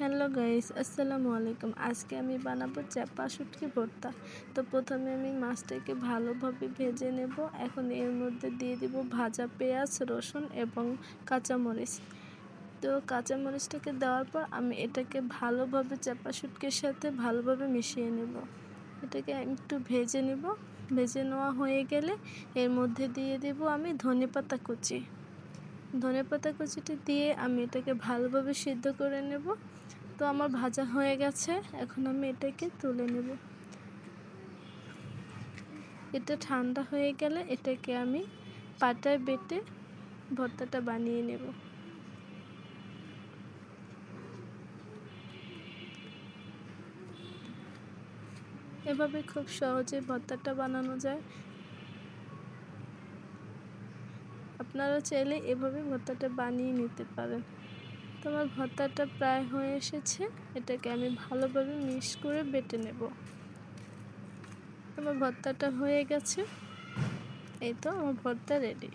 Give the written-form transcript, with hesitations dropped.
Hello guys, আসসালামু আলাইকুম। আজকে আমি বানাবো চাপা শুটকি ভর্তা। তো প্রথমে আমি মাছটাকে ভালোভাবে ভেজে নেব। এখন এর মধ্যে দিয়ে দিব ভাজা পেঁয়াজ, রসুন এবং কাঁচামরিচ। তো কাঁচামরিচটাকে দেওয়ার পর আমি এটাকে ভালোভাবে চাপা শুটকির সাথে ভালোভাবে মিশিয়ে নেব। এটাকে একটু ভেজে নেব। ভেজে নেওয়া হয়ে গেলে এর মধ্যে দিয়ে দেব আমি ধনেপাতা কুচি। ধনেপাতা কুচিটি দিয়ে আমি এটাকে ভালোভাবে সিদ্ধ করে নেব। তো আমার ভাজা হয়ে গেছে, এখন আমি এটাকে তুলে নেব। এটা ঠান্ডা হয়ে গেলে এটাকে আমি পাটায় বেটে ভর্তাটা বানিয়ে নেব। এভাবে খুব সহজে ভর্তাটা বানানো যায়। আপনারা চাইলে এভাবে ভর্তাটা বানিয়ে নিতে পারেন। তো আমার ভর্তাটা প্রায় হয়ে এসেছে, এটাকে আমি ভালোভাবে মিক্স করে বেটে নেব। আমার ভর্তাটা হয়ে গেছে, এই তো আমার ভর্তা রেডি।